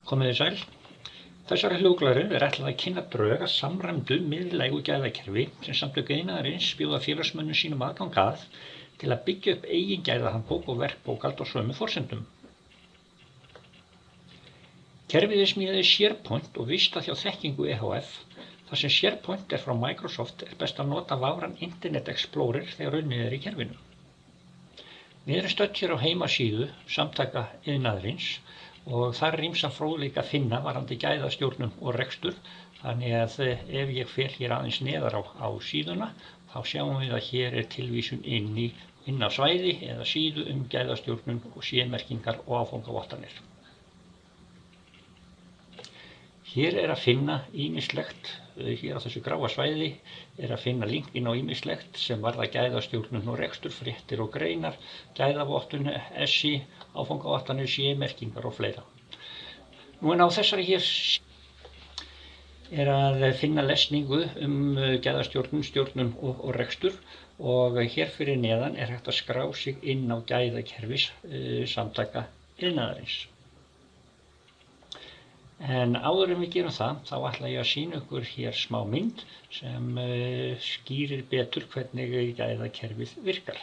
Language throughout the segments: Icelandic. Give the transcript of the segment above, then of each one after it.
Komið þið sæl. Þessari hljóðglæru ætlað að kynna drög að samræmdu miðlægu gæðakerfi sem Samtök iðnaðarins bjóða félagsmönnum sínum aðgang að til að byggja upp eigin gæðahandbók og verkbókhald á sömu forsendum. Kerfið smíðaði SharePoint og vistað hjá Þekkingu ehf. Þar sem SharePoint frá Microsoft best að nota vafran Internet Explorer þegar unnið í kerfinu. Við erum stödd hér á heimasíðu Samtaka iðnaðarins og þar ýmsan fróðleik að finna varðandi gæðastjórnun og rekstur, þannig að ef ég fer hér aðeins neðar á síðuna þá sjáum við að hér tilvísun inn á svæði eða síðu gæðastjórnun og CE-merkingar og áfangavottanir. Hér að finna ýmislegt, hér á þessu gráa svæði að finna link inn á ýmislegt sem varða gæðastjórnun og rekstur, fréttir og greinar, gæðavottun, SI, áfangavottanir, CE-merkingar og fleira. Nú á þessari hér að finna lesningu gæðastjórnun, stjórnun og rekstur og hér fyrir neðan hægt að skrá sig inn á gæðakerfis Samtaka iðnaðarins. En áður en við gerum það, þá ætla ég að sýna ykkur hér smá mynd sem skýrir betur hvernig gæðakerfið virkar.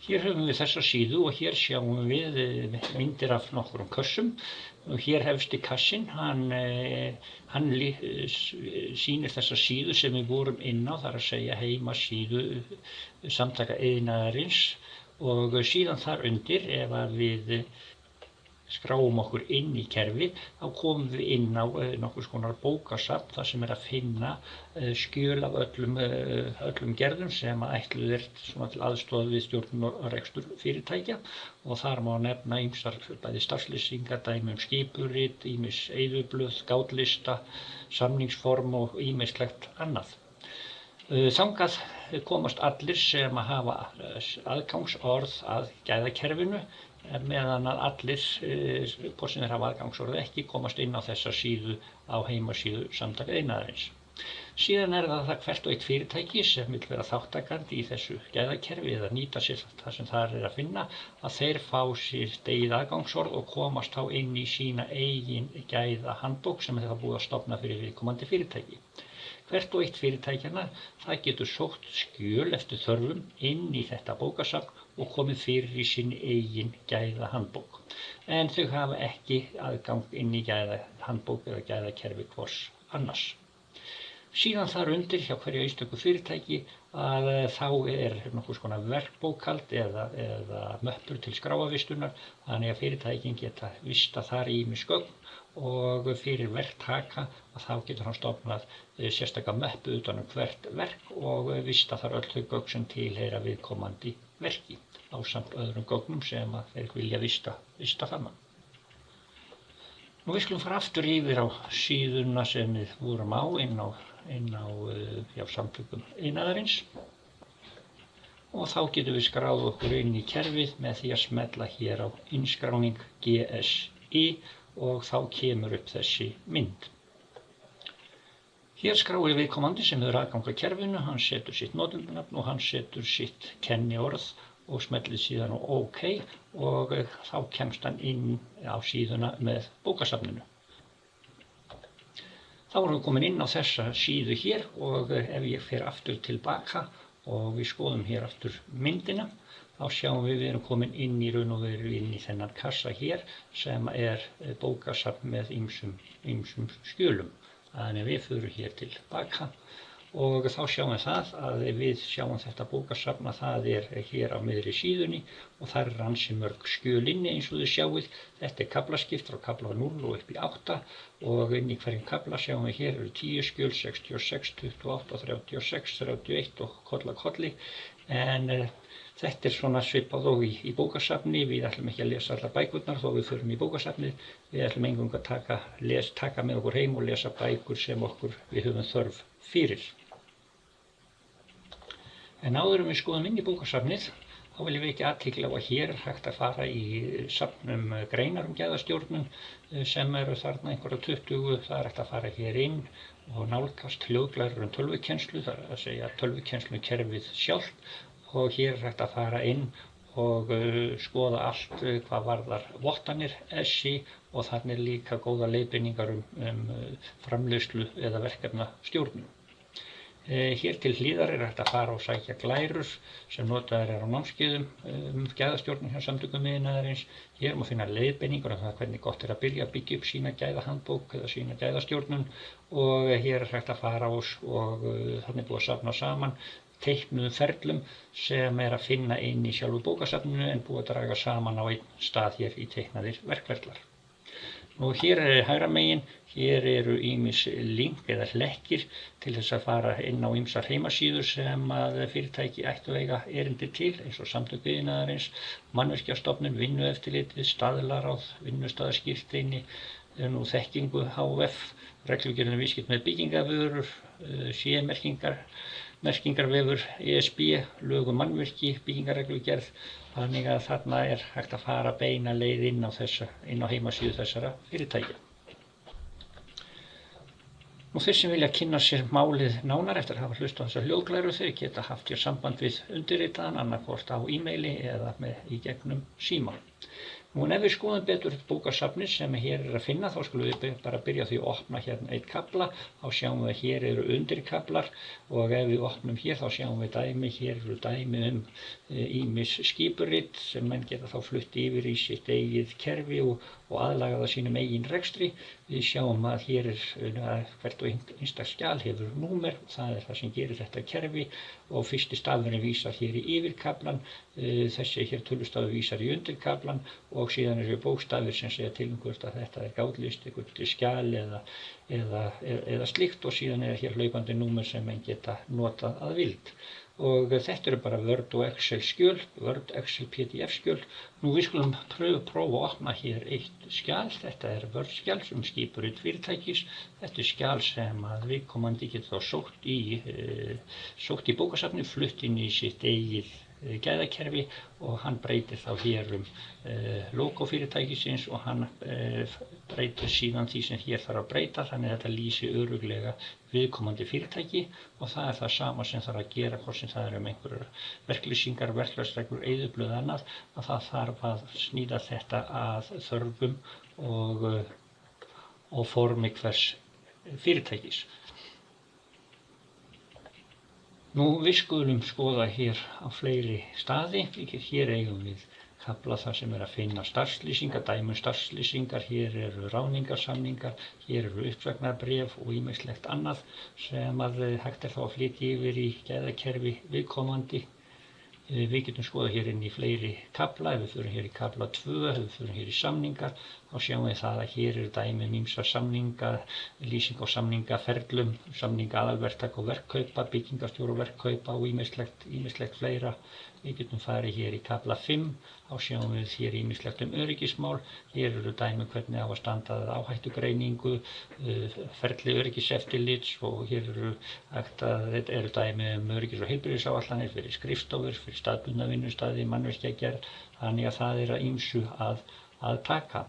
Hér höfum við þessa síðu og hér sjáum við myndir af nokkrum kössum. Og hér hefsti kassinn, hann sýnir þessa síðu sem við vorum inn á, þar að segja heimasíðu Samtaka iðnaðarins og síðan þar undir ef að við skráum okkur inn í kerfið, þá komum við inn á nokkurs konar bókasafn þar sem að finna skjöl af öllum gerðum sem ætluð til aðstoð við stjórnun og rekstur fyrirtækja og þar má nefna ýmsar bæði starfslýsingar, dæmi skipurit, ýmis eyðublöð, gátlista, samningsform og ýmislegt annað. Þangað komast allir sem að hafa aðgangsorð að gæðakerfinu meðan að allir, hvort sem þeir hafa aðgangsorð ekki, komast inn á þessa síðu á heimasíðu Samtaka iðnaðarins. Síðan það hvert og eitt fyrirtæki sem vill vera þáttakandi í þessu gæðakerfi eða nýta sér það sem þar að finna, að þeir fá sér eigið aðgangsorð og komast þá inn í sína eigin gæðahandbók sem þeir hafa búið að stofna fyrir viðkomandi fyrirtæki. Hvert og eitt fyrirtækjanna, það getur sótt skjöl eftir þörfum inn í þetta bókasafn og komið fyrir í sinni eigin gæðahandbók. En þau hafa ekki aðgang inn í gæðahandbók eða gæðakerfi hvors annars. Síðan þar undir hjá hverju einstöku fyrirtæki að þá nokkurs konar verkbókhald eða möppur til skráavistunar, þannig að fyrirtækin geta vistað þar ýmis gögn og fyrir verktaka að þá getur hann stofnað sérstaka möppu utan hvert verk og vistað þar öll þau gögn sem tilheyra viðkomandi verki ásamt öðrum gögnum sem að þeir vilja vista þarna. Nú við skulum fara aftur yfir á síðuna sem við vorum á inn á Samtökum iðnaðarins og þá getum við skráð okkur inn í kerfið með því að smella hér á innskráning GSI og þá kemur upp þessi mynd. Hér skráir viðkomandi sem hefur aðgang að kerfinu, hann setur sitt notendanafn og hann setur sitt kenniorð og smellir síðan á OK og þá kemst hann inn á síðuna með bókasafninu. Þá erum við komin inn á þessa síðu hér og ef ég fer aftur tilbaka og við skoðum hér aftur myndina, þá sjáum við erum komin inn í raun og veru inn í þennan kassa hér sem bókasafn með ýmsum skjölum. Þannig að við förum hér tilbaka og þá sjáum við það að við sjáum þetta bókasafn að það hér á miðri síðunni og þar ansi mörg skjöl inni eins og þið sjáið. Þetta kaflaskipt frá kafla 0 og upp í 8 og inn í hverjum kafla sjáum við hér eru 10 skjöl, 66, 28, 36, 31 og kolli. En þetta svona svipað og í bókasafni. Við ætlum ekki að lesa allar bækurnar þó við förum í bókasafnið. Við ætlum eingöngu að taka með okkur heim og lesa bækur sem við höfum þörf fyrir. En áður við skoðum inn í bókasafnið, þá viljum við ekki athygli á að hér hægt að fara í safn greinar gæðastjórnun sem eru þarna einhverja 20, það hægt að fara hér inn og nálgast hljóðglæru tölvukennslu, það að segja tölvukennslukerfið sjálft og hér hægt að fara inn og skoða allt hvað varðar vottanir SÍ og þarna líka góða leiðbeiningar framleiðslu eða verkefnastjórnun. Hér til hlýðar hægt að fara og sækja glærur sem notaðar á námskeiðum gæðastjórnun hjá Samtökum iðnaðarins. Hér má finna leiðbeiningar það hvernig gott að byrja að byggja upp sína gæðahandbók eða sína gæðastjórnun og hér hægt að fara og þannig búið að safna saman teiknuðum ferlum sem að finna inn í sjálfu bókasafninu en búið að draga saman á einn stað hér í teiknaðir verkferlar. Og hér hægra megin, hér eru ýmis link eða hlekkir til þess að fara inn á ýmsar heimasíður sem að fyrirtæki ættu eiga erindi til eins og Samtök iðnaðarins, Mannvirkjastofnun, Vinnueftirlitið, Staðlaráð, Vinnustaðaskírteini, Þekkingu HF, reglugerðin um viðskipti með byggingarvörur, CE-merkingarvefur ESB, lög um mannvirki, byggingarreglugerð. Þannig að þarna hægt að fara beina leið inn á heimasíðu þessara fyrirtækja. Þeir sem vilja kynna sér málið nánar eftir að hafa hlustað á þessar hljóðglæru, þeir geta haft hér samband við undirritaðan annarkvort á e-maili eða í gegnum síma. Ef við skoðum betur bókasafnið sem hér að finna, þá skulum við bara byrja á því að opna hérna einn kafla. Þá sjáum við að hér eru undirkaflar og ef við opnum hér þá sjáum við dæmi. Hér eru dæmi ýmis skipurit sem menn geta þá flutt yfir í sitt eigið kerfi og aðlaga það sínum eigin rekstri. Við sjáum að hér hvert og einstakt skjal hefur númer, það það sem gerir þetta kerfi og fyrsti stafurinn vísar hér í yfirkaflan, þessi hér tölustafur vísar í undirkaflan og síðan eru bókstafir sem segja til hvort að þetta gátlist, eitthvað skjal eða slíkt og síðan hér hlaupandi númer sem menn geta notað að vild. Og þetta eru bara Word og Excel skjöl, Word, Excel, PDF skjöl. Við skulum prófa að opna hér eitt skjal. Þetta Word skjal sem skipurit fyrirtækis. Þetta skjal sem að viðkomandi getur þá sótt í bókasafnið, flutt inn í sitt eigið gæðakerfi og hann breytir þá hér logo fyrirtækisins og hann breytir síðan því sem hér þarf að breyta, þannig að þetta lýsi örugglega viðkomandi fyrirtæki og það það sama sem þarf að gera, hvort sem það einhverjar verklýsingar, verklagsreglur, eyðublöð annað, að það þarf að snýta þetta að þörfum og formi hvers fyrirtækis. Við skulum skoða hér á fleiri staði. Hér eigum við kafla þar sem að finna starfslýsingar, dæmi starfslýsingar, hér eru ráðningarsamningar, hér eru uppsagnarbréf og ýmislegt annað sem að hægt þá að flytja yfir í gæðakerfi viðkomandi. Við getum skoðað hér inn í fleiri kafla, ef við förum hér í kafla 2, ef við förum hér í samningar, þá sjáum við það að hér eru dæmi ýmsar samninga, lýsing á samningaferlum, samninga aðalverktaka og verkkaupa, byggingarstjóra og verkkaupa og ýmislegt fleira. Við getum farið hér í kafla 5, þá sjáum við hér ýmislegt öryggismál. Hér eru dæmi hvernig á að standa að áhættugreiningu, ferli öryggiseftirlits og hér eru dæmi öryggis- og heilbrigðisáætlanir fyrir skrifstofur, fyrir staðbundna vinnustaði, mannvirkjagerð, þannig að það að ýmsu að taka.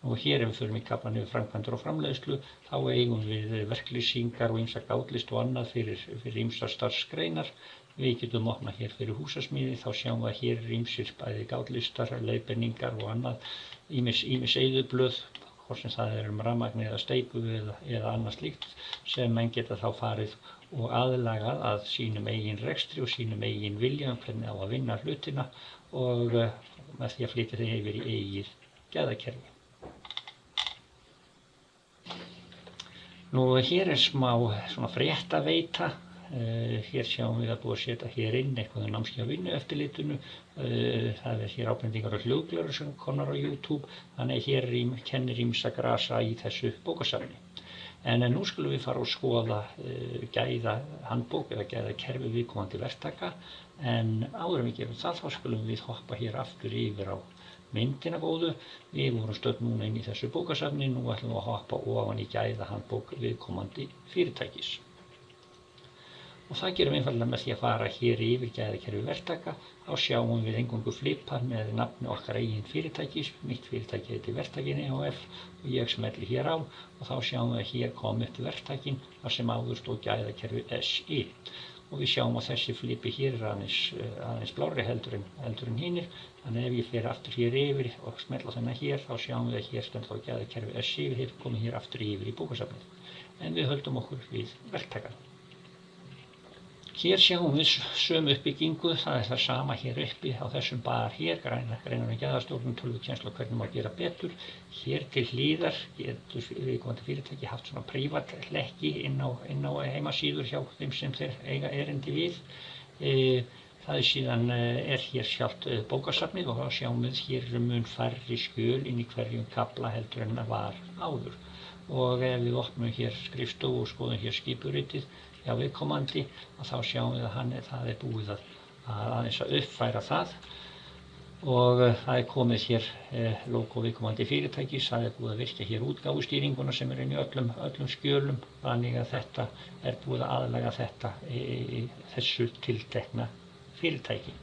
Hér ef við förum í kaflann yfir framkvæmdir og framleiðslu, þá eigum við verklýsingar og ýmsa gátlist og annað fyrir ýmsar starfsgreinar. Við getum opnað hér fyrir húsasmíði, þá sjáum við að hér ýmsir bæði gátlistar, leiðbeiningar og annað, ýmis eyðublöð, hvort sem það rafmagn eða steypu eða annað slíkt, sem menn geta þá farið og aðlagað að sínum eigin rekstri og sínum eigin vilja hvernig á að vinna hlutina og með því að flytja þeim yfir í eigið gæðakerfi. Hér smá fréttaveita. Hér sjáum við að búið að setja hér inn eitthvað námskeið á Vinnueftirlitinu. Það hér ábendingar og hljóðglæru sem komnar á YouTube, þannig að hér kennir ýmsa grasa í þessu bókasafni. En nú skulum við fara og skoða gæðahandbók eða gæðakerfi viðkomandi verktaka, en áður en við gerum það, þá skulum við hoppa hér aftur yfir á myndina góðu. Við vorum stödd núna inn í þessu bókasafni, nú ætlum við að hoppa ofan í gæðahandbók viðkomandi fyrirtækis. Og það gerum við einfaldlega með því að fara hér yfir gæðakerfi verktaka. Þá sjáum við eingöngu flipar með nafni okkar eigin fyrirtækis. Mitt fyrirtæki heitir Verktakinn EHF og ég smelli hér á og þá sjáum við að hér kom upp verktakinn þar sem áður stóð gæðakerfi SI. og við sjáum að þessi flipi hér aðeins blárri heldur en hinir. Þannig ef ég fer aftur hér yfir og smella þennan hér, þá sjáum við að hér stendur þá gæðakerfi SI, við erum komin hér aftur yfir í bókasafnið. En við höldum okkur við verktakann. Hér sjáum við sömu uppbyggingu, það það sama hér uppi á þessum bar hér, greinarinn gæðastjórnun, tölvukennslu og hvernig má gera betur. Hér til hliðar getur viðkomandi fyrirtæki haft svona prívat hlekki inn á heimasíður hjá þeim sem þeir eiga erindi við. Það síðan hér sjálft bókasafnið og þá sjáum við hér mun færri skjöl inn í hverjum kafla heldur en var áður. Og ef við opnum hér skrifstofu og skoðum hér skipuritið hjá viðkomandi, þá sjáum við að það búið að aðeins að uppfæra það og það komið hér logo viðkomandi fyrirtækis, það búið að virkja hér útgáfustýringuna sem inn í öllum skjölum, þannig að þetta búið að aðlaga þetta í þessu tiltekna fyrirtæki.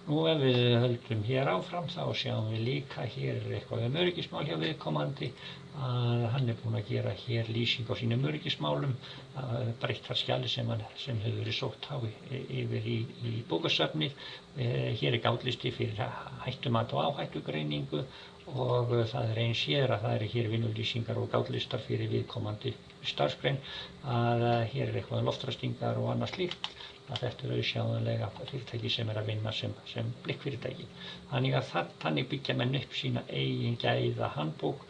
Nú ef við höldum hér áfram þá sjáum við líka hér eitthvað öryggismál hjá viðkomandi að hann búinn að gera hér lýsing á sínum öryggismálum, breytt þar skjali sem hefur verið sótt á yfir í bókasafnið. Hér gátlisti fyrir hættumat og áhættugreiningu og það eins hér að það hér vinnulýsingar og gátlistar fyrir viðkomandi starfsgrein, að hér eitthvað loftræstingar og annað slíkt. Þetta auðsjáanlega fyrirtæki sem að vinna sem blikkfyrirtæki. Þannig byggja menn upp sína eigin gæðahandbók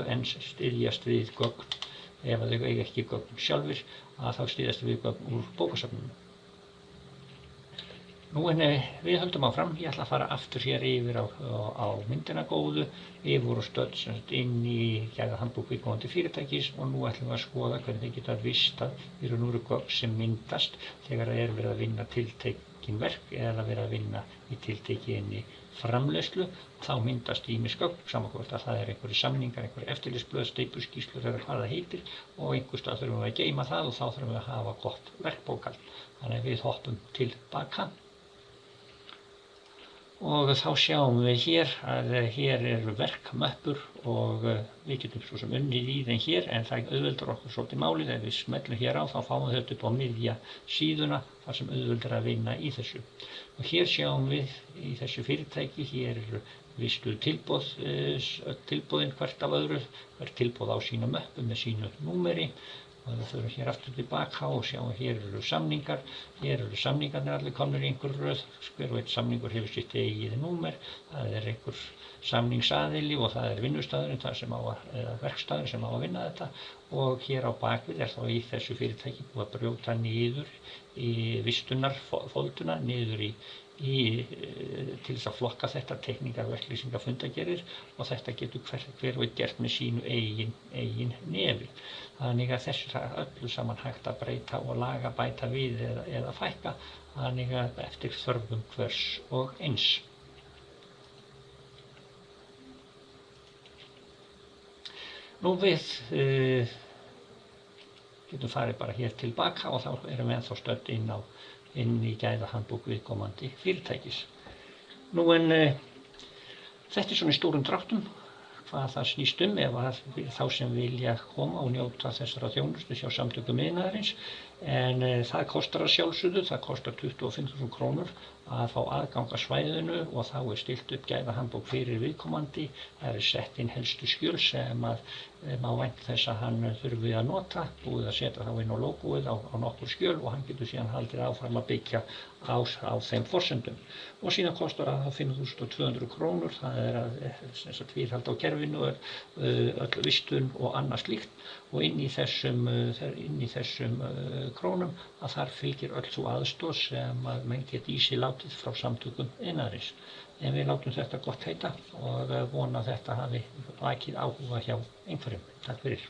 en styðjast við gögn, ef þau eiga ekki gögn sjálfir, þá styðjast við gögn úr bókasafninu. Nú en við höldum áfram, ég ætla að fara aftur hér yfir á myndina góðu, við vorum stödd inn í gæðahandbók viðkomandi fyrirtækis og nú ætlum við að skoða hvernig þið geta vistað fyrir núru gögn sem myndast þegar það verið að vinna tiltekin verk eða verið að vinna í tiltekinni framleiðslu. Þá myndast ýmis gögn, sama hvort að það einhverjir samningar, einhverjir eftirlitsblöð, steypuskýrslur eða hvað það heitir og einhvers staðar þurfum við að geyma það og þá þurfum við að hafa gott verkbókhald. Þannig að við hoppum tilbaka. Og þá sjáum við hér að hér eru verkmöppur og við getum svo sem unnið í þeim hér en það auðveldar okkur svolítið málið. Ef við smellum hér á þá fáum við þetta upp á miðja síðuna þar sem auðveldar að vinna í þessu. Og hér sjáum við í þessu fyrirtæki, hér eru vistuð tilboðin hvert af öðru, hvert tilboð á sína möppu með sínu númeri. Og við förum hér aftur tilbaka og sjáum hér eru samningar. Hér eru samningarnir allir komnir í einhver röð. Hver og einn samningur hefur sitt eigið númer. Það einhver samningsaðili og það vinnustaðurinn, eða verkstaðurinn sem á að vinna þetta. Og hér á bakvið þá í þessu fyrirtæki búið að brjóta niður í vistunarfolduna, niður til þess að flokka þetta, teikningar, verklýsingar, fundargerðir og þetta getur hver og einn gert með sínu eigin nefi. Þannig að þessu er öllu saman hægt að breyta og laga, bæta við eða fækka, þannig að eftir þörfum hvers og eins. Nú við getum farið bara hér tilbaka og þá erum við ennþá stödd inn í gæðahandbók viðkomandi fyrirtækis. Nú en þetta svona í stórum dráttum hvað það snýst ef fyrir þá sem vilja koma og njóta þessara þjónustu hjá samtökum iðnaðarins. En það kostar að sjálfsögðu, það kostar 25.000 krónur að fá aðgang að svæðinu og þá stilt upp gæðahandbók fyrir viðkomandi. Það sett inn helstu skjöl sem að má vænta þess að hann þurfi að nota, búið að setja þá inn á logoið á nokkur skjöl og hann getur síðan haldið áfram að byggja á þeim forsendum. Og síðan kostar það 5.200 krónur, það að viðhalda á kerfinu, öll vistun og annað slíkt og inn í þessum krónum að þar fylgir öll sú aðstoð sem að menn geti í sig látið frá samtökum iðnaðarins. En við látum þetta gott heita og vona að þetta hafi vakið áhuga hjá einhverjum. Takk fyrir.